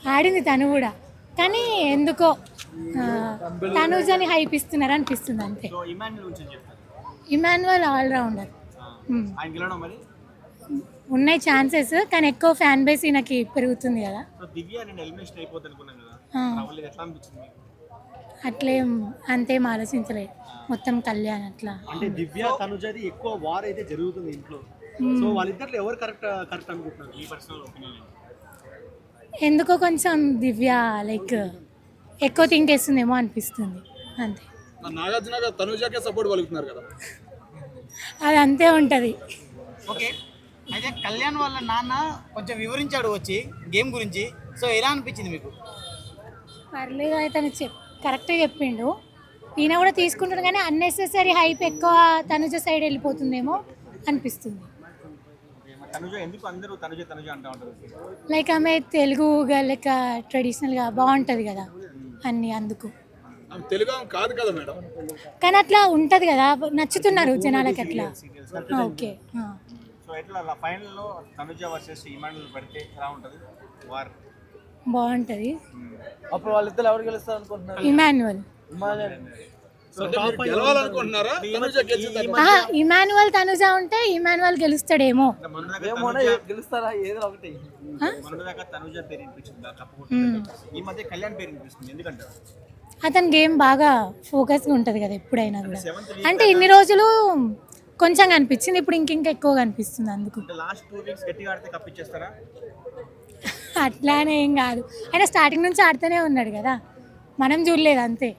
ఆడింది తను కూడా, కానీ ఎందుకో ఆ, తనుజని హైప్ ఇస్తున్నారు అనిపిస్తుంది అంతే. సో ఇమాన్యుల్ గురించి ఏం చెప్తారు? Emmanuel allrounder. ఆయన గెలవడం మరి. ఉన్నాయి ఛాన్సెస్, కానీ ఎక్కువ ఫ్యాన్ బేస్ ఈయనకి పెరుగుతుంది కదా. సో దివ్య నేను ఎలిమినేషన్ అయిపోద్ది అనుకున్నాను కదా, రాహుల్ ఎట్లా అనిపించింది మీకు? అట్లేం అంతేం ఆలోచించలేదు, మొత్తం కళ్యాణ్ అట్లా. అంటే దివ్య తనుజది ఎక్కువ వార్ అయితే జరుగుతుంది ఇంట్లో. సో వాళ్ళిద్దరిలో ఎవరు కరెక్ట్ అనుకుంటున్నారు ఈ పర్సనల్ ఒపీనియన్? ఎందుకో కొంచెం దివ్య లైక్ ఎక్కువ థింక్ చేస్తుందేమో అనిపిస్తుంది అంతే. నాగార్జున తనుజాకే సపోర్ట్ పలుకుతున్నారు కదా. అది అంతే ఉంటుంది. ఓకే, అయితే కళ్యాణ్ వాళ్ళ నాన్న కొంచెం వివరించాడు వచ్చి గేమ్ గురించి. సో ఎలా అనిపించింది మీకు? పర్లేదు, అయితే కరెక్ట్గా చెప్పిండు. ఈయన కూడా తీసుకుంటాడు, కానీ అన్నెసెసరీ హైప్ ఎక్కువ తనుజ సైడ్ వెళ్ళిపోతుందేమో అనిపిస్తుంది. తనుజ ఎందుకు అందరూ తనుజ తనుజ అంటూ ఉంటారు? లైక్ ఆమె తెలుగు లెక్క ట్రెడిషనల్గా బాగుంటుంది కదా అన్నీ, అందుకు. తెలుగు కాదు కదా మేడం. కానీ అట్లా ఉంటుంది కదా, నచ్చుతున్నారు జనాలకి అట్లా. ఓకే. సో ఎట్లా ఫైనల్లో తనుజ వర్సెస్ ఇమాన్యుల్ పెడితే ఎలా ఉంటుంది వార్? బాగుంటుంది. అప్పుడు వాళ్ళిద్దరు ఎవరు గెలుస్తారు అనుకుంటున్నారు? ఇమాన్యువల్. గెలవాలనుకుంటున్నారా? తనుజ గెలిచింది. ఇమాన్యువల్ తనుజ ఉంటే ఇమాన్యువల్ గెలుస్తాడేమో. గెలుస్తారా ఏదో ఒకటి. మొన్నదాకా తనుజ పేరు వినిపించింది కప్పు, ఈ మధ్య కళ్యాణ్ పేరు వినిపిస్తుంది, ఎందుకంటే అతని గేమ్ బాగా ఫోకస్గా ఉంటుంది కదా ఎప్పుడైనా కూడా. అంటే ఇన్ని రోజులు కొంచెం కనిపించింది, ఇప్పుడు ఇంకింకా ఎక్కువ కనిపిస్తుంది అందుకు. లాస్ట్ 2 వీక్స్ గట్టిగా ఆడితే కప్పిచ్చేస్తారా? అట్లానే ఏం కాదు, ఆయన స్టార్టింగ్ నుంచి ఆడుతూనే ఉన్నాడు కదా, మనం చూడలేదు అంతే.